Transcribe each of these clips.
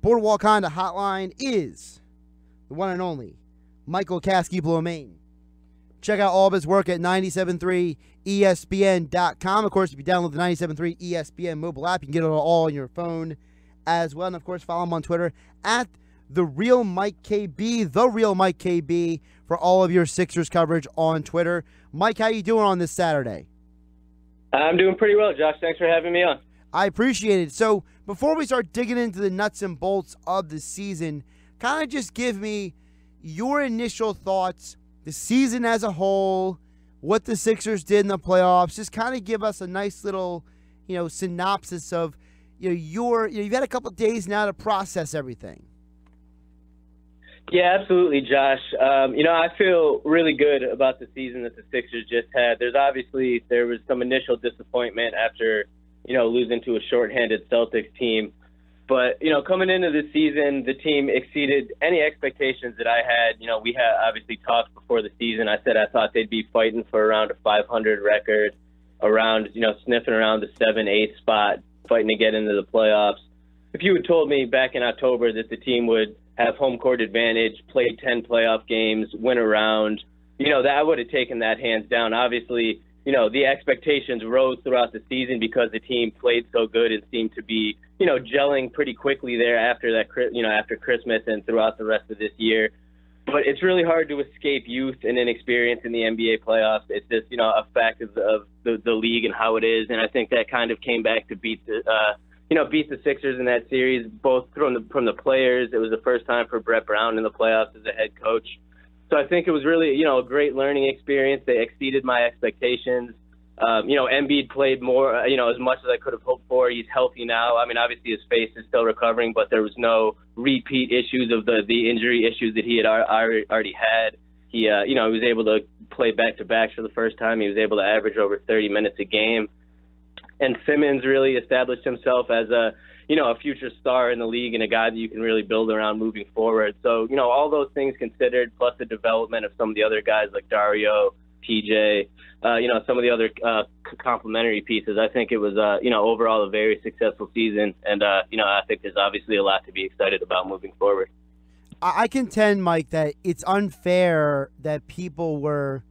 Boardwalk Honda hotline is the one and only Michael Kaskey-Blomain. Check out all of his work at 973ESPN.com. Of course, if you download the 97.3 ESPN mobile app, you can get it all on your phone as well. And, of course, follow him on Twitter at The Real Mike KB, for all of your Sixers coverage on Twitter. Mike, how you doing on this Saturday? I'm doing pretty well, Josh. Thanks for having me on. I appreciate it. So before we start digging into the nuts and bolts of the season, kind of just give me your initial thoughts, the season as a whole, what the Sixers did in the playoffs. Just kind of give us a nice little, synopsis of, you've had a couple of days now to process everything. Yeah, absolutely, Josh. I feel really good about the season that the Sixers just had. There was some initial disappointment after, losing to a shorthanded Celtics team. But, coming into the season, the team exceeded any expectations that I had. We had obviously talked before the season. I said I thought they'd be fighting for around a 500 record, around, sniffing around the 7-8 spot, fighting to get into the playoffs. If you had told me back in October that the team would have home court advantage, play 10 playoff games, win a round, that I would have taken that hands down. Obviously, the expectations rose throughout the season because the team played so good and seemed to be, gelling pretty quickly there after that, after Christmas and throughout the rest of this year. But it's really hard to escape youth and inexperience in the NBA playoffs. It's just, a fact of the league and how it is. And I think that kind of came back to beat the Sixers in that series, both from the players. It was the first time for Brett Brown in the playoffs as a head coach. So I think it was really, a great learning experience. They exceeded my expectations. Embiid played more, as much as I could have hoped for. He's healthy now. I mean, obviously his face is still recovering, but there was no repeat issues of the injury issues that he had already had. He was able to play back-to-backs for the first time. He was able to average over 30 minutes a game. And Simmons really established himself as a future star in the league and a guy that you can really build around moving forward. So, all those things considered, plus the development of some of the other guys like Dario, PJ, some of the other complementary pieces, I think it was, overall a very successful season. And, I think there's obviously a lot to be excited about moving forward. I contend, Mike, that it's unfair that people were,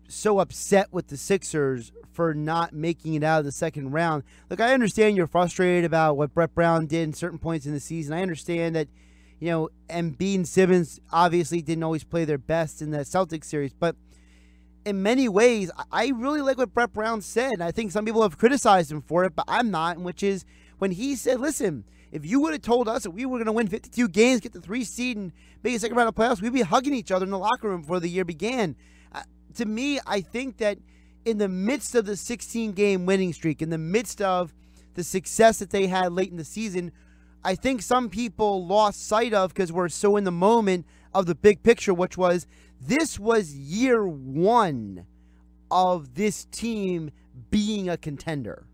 so upset with the Sixers for not making it out of the second round. Look, I understand you're frustrated about what Brett Brown did in certain points in the season. I understand that, Embiid and Simmons obviously didn't always play their best in the Celtics series, but in many ways, I really like what Brett Brown said. And I think some people have criticized him for it, but I'm not, which is when he said, listen, if you would have told us that we were going to win 52 games, get the 3 seed, and make a second round of playoffs, we'd be hugging each other in the locker room before the year began. To me, I think that in the midst of the 16-game winning streak, in the midst of the success that they had late in the season, I think some people lost sight of, because we're so in the moment of the big picture, which was this was year one of this team being a contender.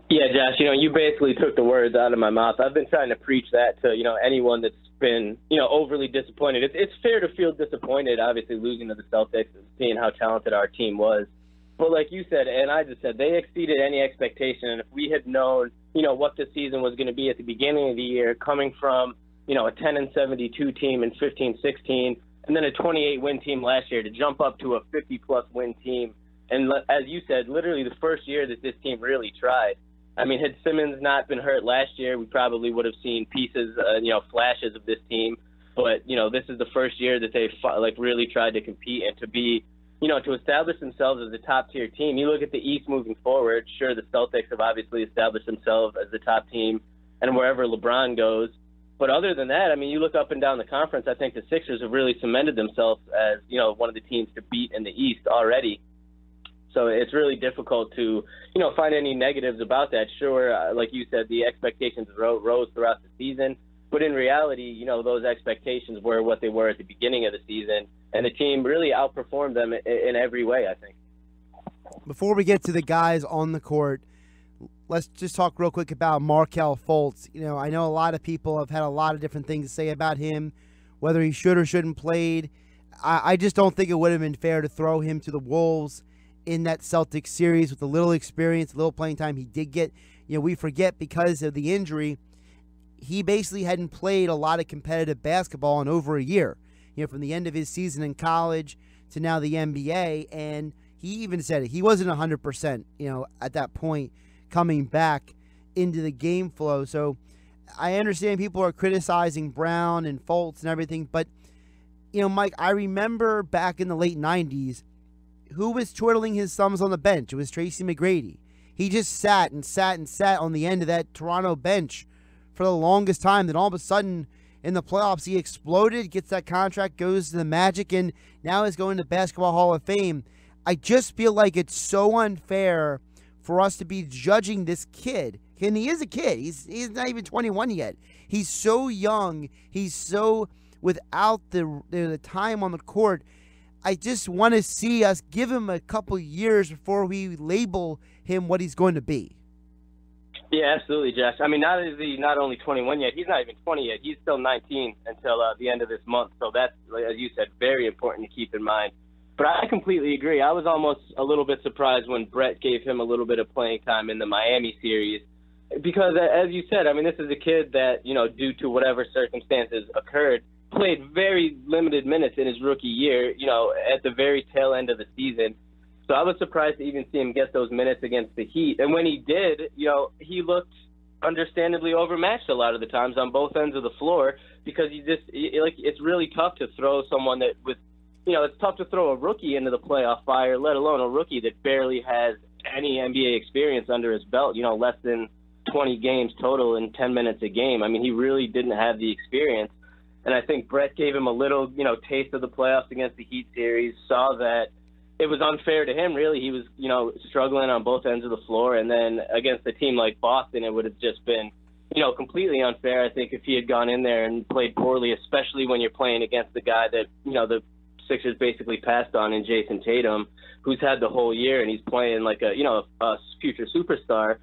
Yeah, Josh, you basically took the words out of my mouth. I've been trying to preach that to, anyone that's been, overly disappointed. It's fair to feel disappointed, obviously, losing to the Celtics and seeing how talented our team was. But like you said, and I just said, they exceeded any expectation. And if we had known, what the season was going to be at the beginning of the year, coming from, a 10-72 team in 15-16, and then a 28-win team last year, to jump up to a 50-plus win team. And as you said, literally the first year that this team really tried. I mean, had Simmons not been hurt last year, we probably would have seen pieces, flashes of this team. But, this is the first year that they've really tried to compete and to be, to establish themselves as a top-tier team. You look at the East moving forward, sure, the Celtics have obviously established themselves as the top team and wherever LeBron goes. But other than that, I mean, you look up and down the conference, I think the Sixers have really cemented themselves as, one of the teams to beat in the East already. So it's really difficult to, find any negatives about that. Sure, like you said, the expectations rose throughout the season. But in reality, those expectations were what they were at the beginning of the season. And the team really outperformed them in every way, I think. Before we get to the guys on the court, let's just talk real quick about Markelle Fultz. I know a lot of people have had a lot of different things to say about him, whether he should or shouldn't played. I just don't think it would have been fair to throw him to the Wolves in that Celtics series with the little experience, a little playing time he did get. We forget because of the injury, he basically hadn't played a lot of competitive basketball in over a year, from the end of his season in college to now the NBA. And he even said it. He wasn't 100%, at that point coming back into the game flow. So I understand people are criticizing Brown and Fultz and everything, but, Mike, I remember back in the late 90s, who was twiddling his thumbs on the bench? It was Tracy McGrady. He just sat and sat and sat on the end of that Toronto bench for the longest time. Then all of a sudden in the playoffs, he exploded, gets that contract, goes to the Magic, and now is going to Basketball Hall of Fame. I just feel like it's so unfair for us to be judging this kid. And he is a kid. He's not even 21 yet. He's so young. He's so without the time on the court. I just want to see us give him a couple years before we label him what he's going to be. Yeah, absolutely, Josh. I mean, not is he not only 21 yet, he's not even 20 yet. He's still 19 until the end of this month. So that's, as you said, very important to keep in mind. But I completely agree. I was almost a little bit surprised when Brett gave him a little bit of playing time in the Miami series. Because, as you said, I mean, this is a kid that, due to whatever circumstances occurred, played very limited minutes in his rookie year, at the very tail end of the season. So I was surprised to even see him get those minutes against the Heat. And when he did, he looked understandably overmatched a lot of the times on both ends of the floor, because it's really tough to throw someone that with, it's tough to throw a rookie into the playoff fire, let alone a rookie that barely has any NBA experience under his belt, less than 20 games total in 10 minutes a game. I mean, he really didn't have the experience. And I think Brett gave him a little, taste of the playoffs against the Heat series, saw that it was unfair to him, really. He was, struggling on both ends of the floor. And then against a team like Boston, it would have just been, completely unfair, I think, if he had gone in there and played poorly, especially when you're playing against the guy that, the Sixers basically passed on in Jason Tatum, who's had the whole year, and he's playing like a future superstar.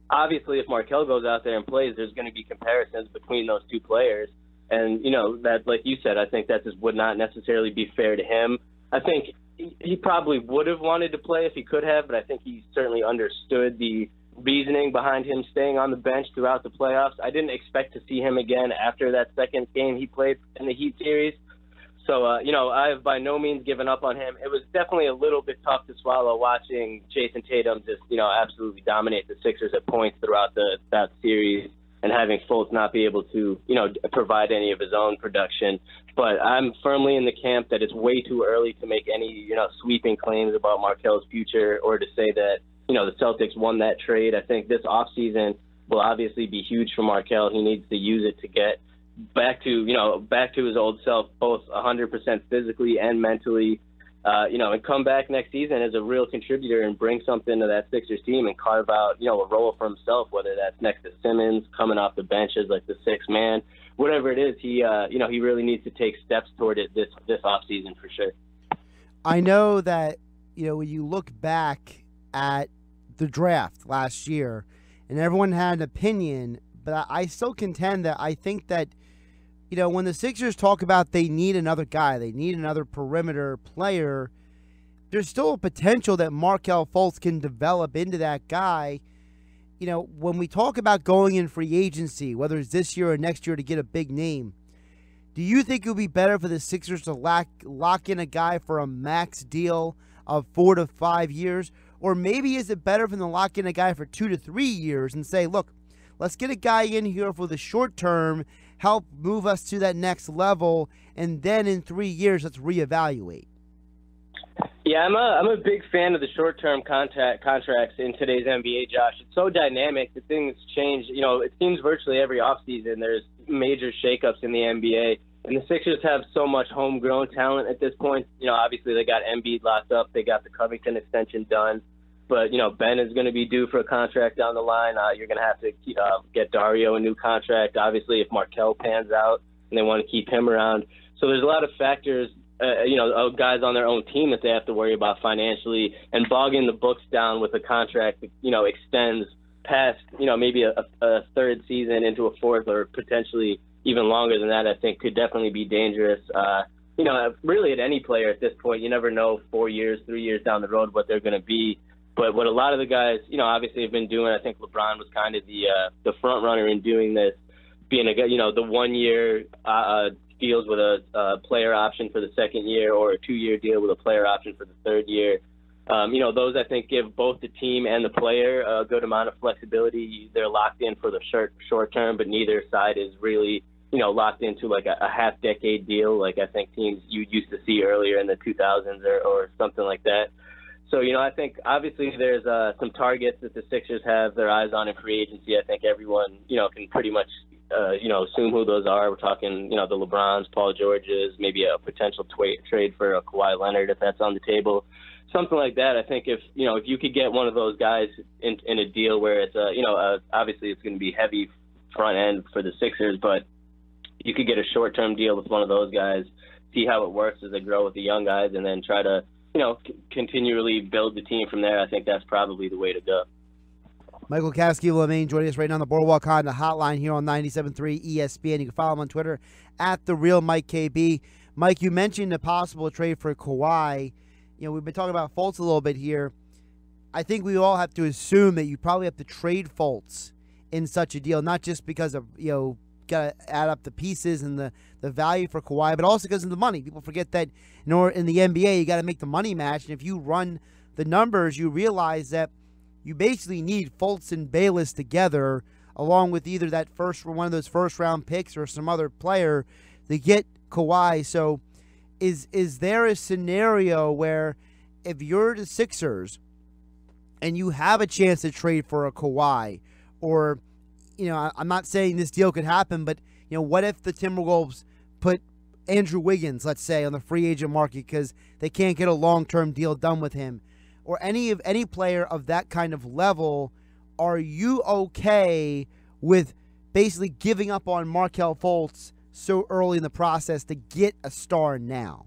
Obviously, if Markelle goes out there and plays, there's going to be comparisons between those two players. And, that, like you said, I think that just would not necessarily be fair to him. I think he probably would have wanted to play if he could have, but I think he certainly understood the reasoning behind him staying on the bench throughout the playoffs. I didn't expect to see him again after that second game he played in the Heat series. So, I have by no means given up on him. It was definitely a little bit tough to swallow watching Jason Tatum just, absolutely dominate the Sixers at points throughout that series, and having Fultz not be able to, provide any of his own production. But I'm firmly in the camp that it's way too early to make any, sweeping claims about Markelle's future, or to say that, the Celtics won that trade. I think this offseason will obviously be huge for Markelle. He needs to use it to get back to his old self, both 100% physically and mentally, and come back next season as a real contributor and bring something to that Sixers team and carve out, a role for himself, whether that's next to Simmons, coming off the bench as like the sixth man, whatever it is. He really needs to take steps toward it this offseason for sure. I know that, when you look back at the draft last year, and everyone had an opinion, but I still contend that I think that, when the Sixers talk about they need another guy, they need another perimeter player, there's still a potential that Markelle Fultz can develop into that guy. When we talk about going in free agency, whether it's this year or next year to get a big name, do you think it would be better for the Sixers to lock in a guy for a max deal of 4 to 5 years? Or maybe is it better for them to lock in a guy for 2 to 3 years and say, look, let's get a guy in here for the short term, help move us to that next level, and then in 3 years, let's reevaluate? Yeah, I'm a big fan of the short-term contracts in today's NBA, Josh. It's so dynamic. The things change. It seems virtually every offseason there's major shakeups in the NBA. And the Sixers have so much homegrown talent at this point. Obviously they got Embiid locked up. They got the Covington extension done. But, Ben is going to be due for a contract down the line. You're going to have to get Dario a new contract. Obviously, if Markelle pans out and they want to keep him around. So there's a lot of factors, guys on their own team that they have to worry about financially, and bogging the books down with a contract that, extends past, maybe a third season into a fourth, or potentially even longer than that, I think could definitely be dangerous. Really at any player at this point, you never know 4 years, 3 years down the road what they're going to be. But what a lot of the guys, obviously have been doing, I think LeBron was kind of the front runner in doing this, being the 1 year deals with a player option for the second year, or a 2 year deal with a player option for the third year. Those I think give both the team and the player a good amount of flexibility. They're locked in for the short term, but neither side is really locked into like a half-decade deal like I think teams you used to see earlier in the 2000s or something like that. So, I think obviously there's some targets that the Sixers have their eyes on in free agency. I think everyone, can pretty much, assume who those are. We're talking, the LeBrons, Paul Georges, maybe a potential trade for a Kawhi Leonard if that's on the table. Something like that. I think if you could get one of those guys in a deal where it's, obviously it's going to be heavy front end for the Sixers, but you could get a short-term deal with one of those guys, see how it works as they grow with the young guys, and then try to, continually build the team from there. I think that's probably the way to go. Michael Kaskey-Blomain joining us right now on the Boardwalk Honda Hotline here on 97.3 ESPN. You can follow him on Twitter at @TheRealMikeKB. Mike, you mentioned a possible trade for Kawhi. We've been talking about Fultz a little bit here. I think we all have to assume that you probably have to trade Fultz in such a deal, not just because of, got to add up the pieces and the value for Kawhi, but also because of the money. People forget that in the NBA, you got to make the money match. And if you run the numbers, you realize that you basically need Fultz and Bayless together, along with either one of those first-round picks or some other player to get Kawhi. So is there a scenario where if you're the Sixers and you have a chance to trade for a Kawhi, or I'm not saying this deal could happen, but what if the Timberwolves put Andrew Wiggins, let's say, on the free agent market because they can't get a long-term deal done with him, or any player of that kind of level? Are you okay with basically giving up on Markelle Fultz so early in the process to get a star now?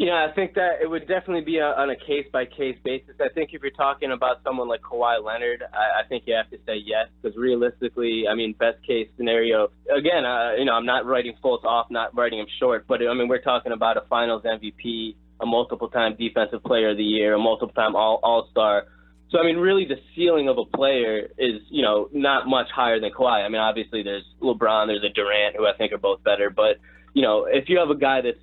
I think that it would definitely be on a case-by-case basis. I think if you're talking about someone like Kawhi Leonard, I think you have to say yes, because realistically, best-case scenario, again, I'm not writing Fultz off, not writing him short, but, we're talking about a Finals MVP, a multiple-time Defensive Player of the Year, a multiple-time All-Star. So, really the ceiling of a player is, not much higher than Kawhi. Obviously there's LeBron, there's a Durant, who I think are both better, but, if you have a guy that's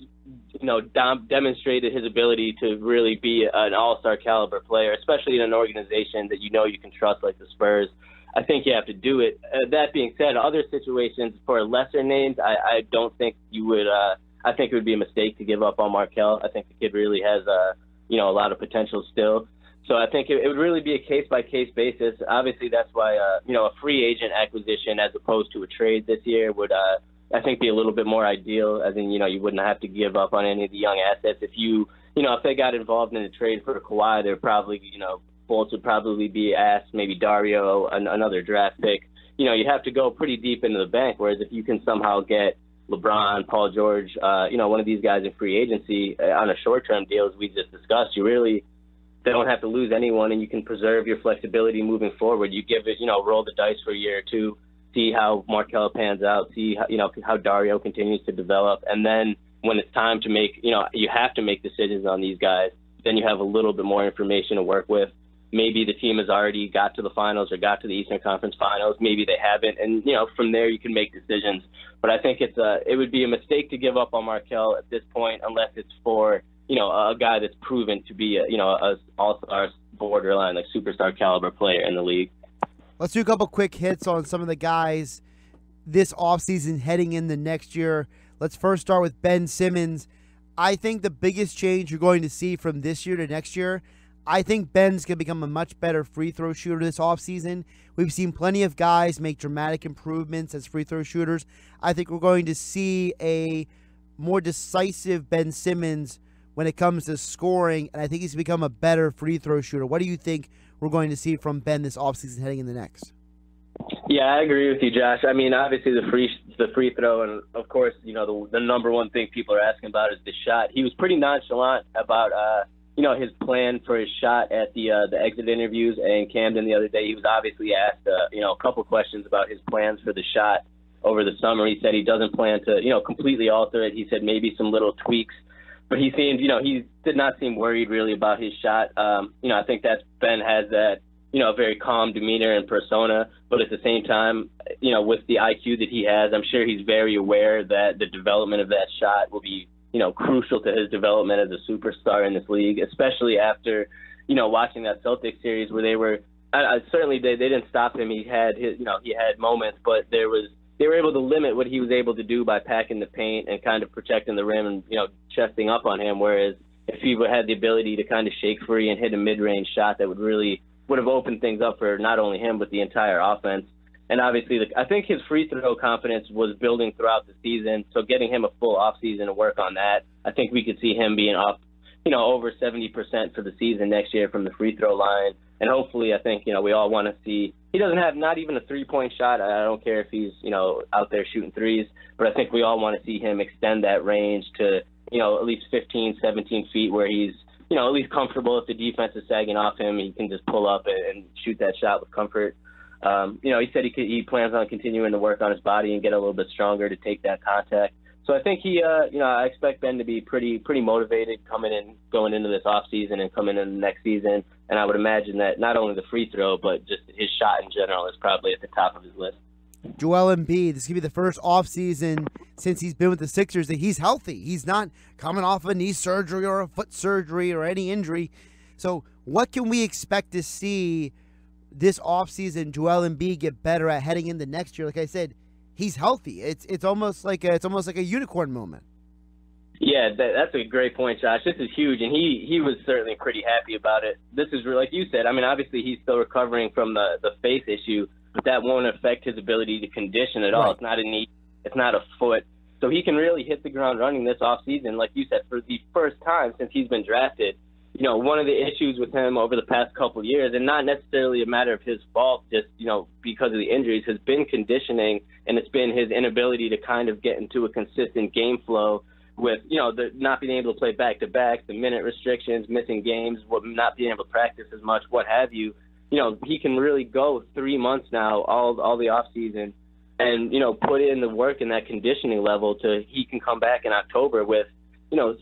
demonstrated his ability to really be an all-star caliber player, especially in an organization that you can trust like the Spurs, I think you have to do it. That being said, other situations for lesser names, I don't think you would. I think it would be a mistake to give up on Markelle. I think the kid really has a lot of potential still. So I think it would really be a case-by-case basis. Obviously, that's why a free agent acquisition as opposed to a trade this year would I think be a little bit more ideal, as in, you wouldn't have to give up on any of the young assets. If if they got involved in a trade for Kawhi, they're probably, Fultz would probably be asked, maybe Dario, another draft pick. You'd have to go pretty deep into the bank, whereas if you can somehow get LeBron, Paul George, one of these guys in free agency on a short-term deal, as we just discussed, you really don't have to lose anyone, and you can preserve your flexibility moving forward. You give it, roll the dice for a year or two, see how Markelle pans out, see how Dario continues to develop, and then when it's time to make, you have to make decisions on these guys, then you have a little bit more information to work with. Maybe the team has already got to the finals or got to the Eastern Conference Finals. Maybe they haven't, and from there you can make decisions. But I think it would be a mistake to give up on Markelle at this point, unless it's for a guy that's proven to be a all-star, borderline, like superstar caliber player in the league. Let's do a couple quick hits on some of the guys this offseason heading into next year. Let's first start with Ben Simmons. I think the biggest change you're going to see from this year to next year, I think Ben's going to become a much better free throw shooter this offseason. We've seen plenty of guys make dramatic improvements as free throw shooters. I think we're going to see a more decisive Ben Simmons when it comes to scoring, and I think he's become a better free throw shooter. What do you think we're going to see from Ben this offseason heading in the next? Yeah, I agree with you, Josh. Obviously the free throw, and of course, the number one thing people are asking about is the shot. He was pretty nonchalant about his plan for his shot at the exit interviews in Camden the other day. He was obviously asked a couple questions about his plans for the shot over the summer. He said he doesn't plan to completely alter it. He said maybe some little tweaks. But he seemed, he did not seem worried really about his shot. I think that Ben has that, very calm demeanor and persona. But at the same time, with the IQ that he has, I'm sure he's very aware that the development of that shot will be, crucial to his development as a superstar in this league, especially after, watching that Celtics series where they were, certainly they didn't stop him. He had he had moments, but they were able to limit what he was able to do by packing the paint and kind of protecting the rim and, chesting up on him. Whereas if he had the ability to kind of shake free and hit a mid-range shot, that would have opened things up for not only him, but the entire offense. And obviously, I think his free throw confidence was building throughout the season. So getting him a full offseason to work on that, I think we could see him being up, over 70% for the season next year from the free throw line. And hopefully, I think, we all want to see, he doesn't have not even a three-point shot. I don't care if he's, out there shooting threes, but I think we all want to see him extend that range to, at least 15, 17 feet where he's, at least comfortable. If the defense is sagging off him, he can just pull up and shoot that shot with comfort. He said he plans on continuing to work on his body and get a little bit stronger to take that contact. So I think I expect Ben to be pretty motivated going into this offseason and coming into the next season. And I would imagine that not only the free throw, but just his shot in general is probably at the top of his list. Joel Embiid, this could be the first offseason since he's been with the Sixers that he's healthy. He's not coming off a knee surgery or a foot surgery or any injury. So what can we expect to see this offseason Joel Embiid get better at heading into next year? Like I said, he's healthy. It's almost like a unicorn moment. Yeah, that's a great point, Josh. This is huge, and he was certainly pretty happy about it. This is like you said. I mean, obviously he's still recovering from the face issue, but that won't affect his ability to condition at all. Right. It's not a knee, it's not a foot, so he can really hit the ground running this offseason, like you said, for the first time since he's been drafted. One of the issues with him over the past couple of years, and not necessarily a matter of his fault, just, because of the injuries, has been conditioning, and it's been his inability to kind of get into a consistent game flow with, the not being able to play back-to-back, the minute restrictions, missing games, not being able to practice as much, what have you. He can really go 3 months now, all the offseason, and, put in the work in that conditioning level he can come back in October with,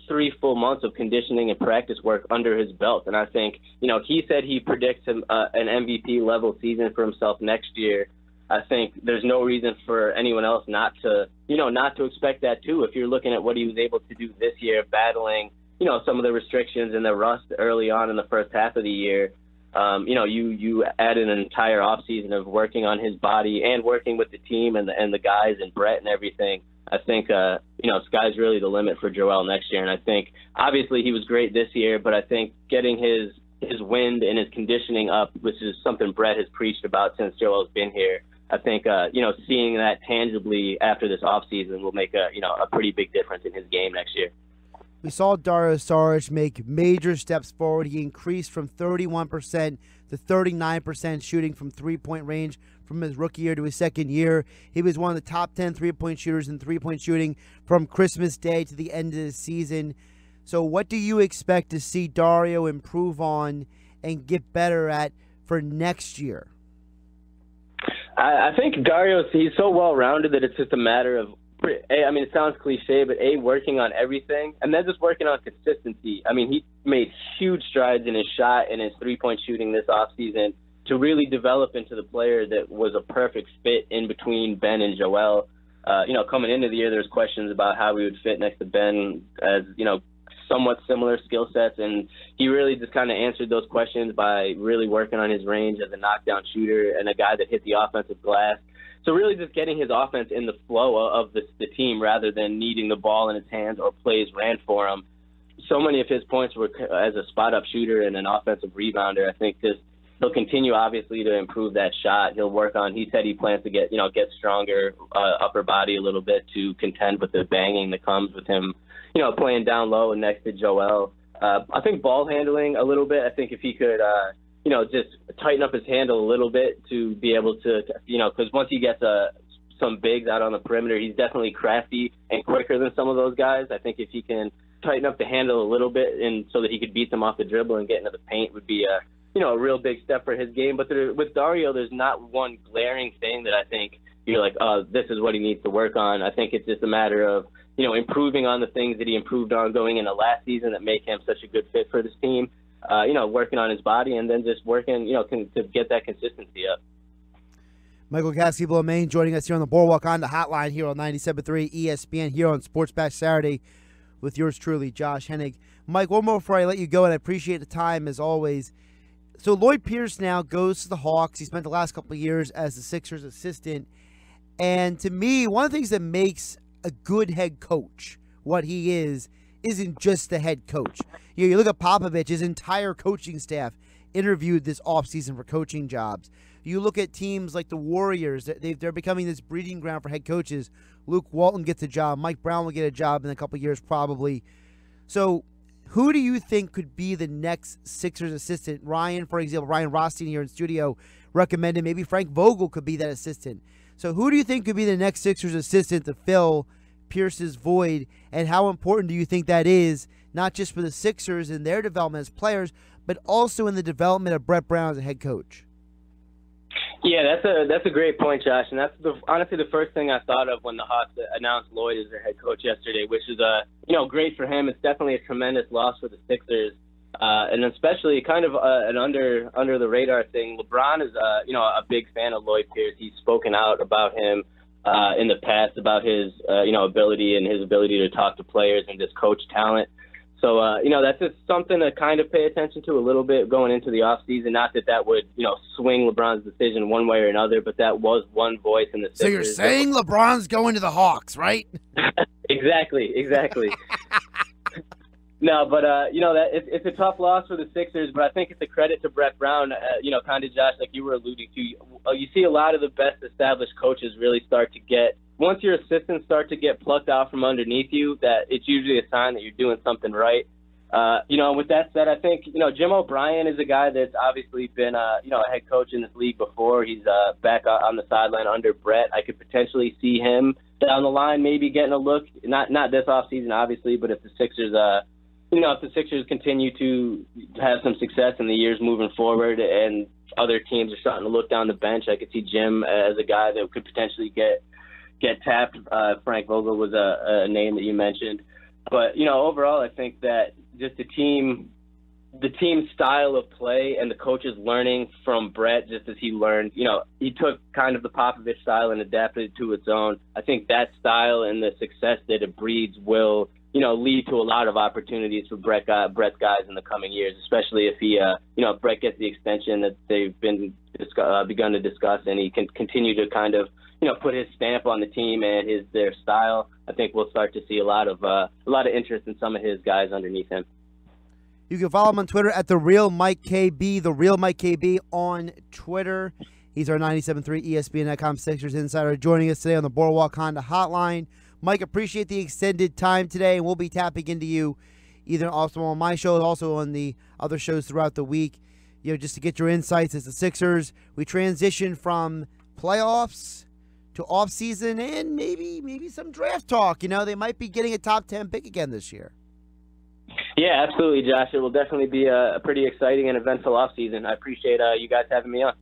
3 full months of conditioning and practice work under his belt. And I think, he said he predicts an MVP level season for himself next year. I think there's no reason for anyone else not to expect that too. If you're looking at what he was able to do this year, battling, some of the restrictions and the rust early on in the first half of the year, you added an entire offseason of working on his body and working with the team and the guys and Brett and everything. I think, sky's really the limit for Joel next year. And I think, obviously, he was great this year, but I think getting his wind and his conditioning up, which is something Brett has preached about since Joel's been here, I think, seeing that tangibly after this offseason will make a pretty big difference in his game next year. We saw Dario Saric make major steps forward. He increased from 31% to 39% shooting from three-point range from his rookie year to his second year. He was one of the top 10 three-point shooters in three-point shooting from Christmas Day to the end of the season. So what do you expect to see Dario improve on and get better at for next year? I think Dario, he's so well-rounded that it's just a matter of, it sounds cliche, but working on everything, and then just working on consistency. I mean, he made huge strides in his shot and his three-point shooting this offseason to really develop into the player that was a perfect fit in between Ben and Joel. Coming into the year, there's questions about how we would fit next to Ben as, somewhat similar skill sets, and he really just kind of answered those questions by really working on his range as a knockdown shooter and a guy that hit the offensive glass. So really just getting his offense in the flow of the team rather than needing the ball in his hands or plays ran for him. So many of his points were as a spot-up shooter and an offensive rebounder. I think he'll continue, obviously, to improve that shot. He'll work on, he said he plans to get stronger upper body a little bit to contend with the banging that comes with him, playing down low and next to Joel. I think ball handling a little bit. I think if he could, just tighten up his handle a little bit to be able to, because once he gets some bigs out on the perimeter, he's definitely crafty and quicker than some of those guys. I think if he can tighten up the handle a little bit and so that he could beat them off the dribble and get into the paint would be a real big step for his game. But with Dario, there's not one glaring thing that I think you're like, oh, this is what he needs to work on. I think it's just a matter of, improving on the things that he improved on going into last season that make him such a good fit for this team, working on his body and then just working, to get that consistency up. Michael Kaskey-Blomain joining us here on the Boardwalk on the Hotline here on 97.3 ESPN here on Sports Bash Saturday with yours truly, Josh Hennig. Mike, one more before I let you go, and I appreciate the time as always. So Lloyd Pierce now goes to the Hawks. He spent the last couple of years as the Sixers assistant. And to me, one of the things that makes a good head coach what he isn't just the head coach. You look at Popovich, his entire coaching staff interviewed this offseason for coaching jobs. You look at teams like the Warriors, they're becoming this breeding ground for head coaches. Luke Walton gets a job. Mike Brown will get a job in a couple of years probably. So who do you think could be the next Sixers assistant? Ryan, for example, Ryan Rothstein here in studio recommended maybe Frank Vogel could be that assistant. So who do you think could be the next Sixers assistant to fill Pierce's void, and how important do you think that is, not just for the Sixers and their development as players, but also in the development of Brett Brown as a head coach? Yeah, that's a great point, Josh, and that's honestly the first thing I thought of when the Hawks announced Lloyd as their head coach yesterday, which is great for him. It's definitely a tremendous loss for the Sixers, and especially kind of an under the radar thing. LeBron is a big fan of Lloyd Pierce. He's spoken out about him in the past about his ability and his ability to talk to players and just coach talent. So, that's just something to kind of pay attention to a little bit going into the offseason. Not that would, swing LeBron's decision one way or another, but that was one voice in the Sixers. So you're saying LeBron's going to the Hawks, right? Exactly. No, but, it's a tough loss for the Sixers, but I think it's a credit to Brett Brown, kind of, Josh, like you were alluding to. You see a lot of the best established coaches really start to get, once your assistants start to get plucked out from underneath you, that it's usually a sign that you're doing something right. With that said, I think, Jim O'Brien is a guy that's obviously been, a head coach in this league before. He's back on the sideline under Brett. I could potentially see him down the line maybe getting a look, not this offseason, obviously, but if the Sixers if the Sixers continue to have some success in the years moving forward and other teams are starting to look down the bench, I could see Jim as a guy that could potentially get tapped. Frank Vogel was a name that you mentioned. But, overall, I think that just the team style of play and the coaches learning from Brett, just as he learned, he took kind of the Popovich style and adapted it to its own. I think that style and the success that it breeds will lead to a lot of opportunities for Brett's guys in the coming years, especially if if Brett gets the extension that they've begun to discuss, and he can continue to kind of, put his stamp on the team and their style. I think we'll start to see a lot of interest in some of his guys underneath him. You can follow him on Twitter at @TheRealMikeKB, @TheRealMikeKB on Twitter. He's our 97.3 ESPN.com Sixers insider joining us today on the Boardwalk Honda Hotline. Mike, appreciate the extended time today, and we'll be tapping into you either also on my show, also on the other shows throughout the week, just to get your insights as the Sixers. We transition from playoffs to offseason and maybe some draft talk. They might be getting a top 10 pick again this year. Yeah, absolutely, Josh. It will definitely be a pretty exciting and eventful offseason. I appreciate you guys having me on.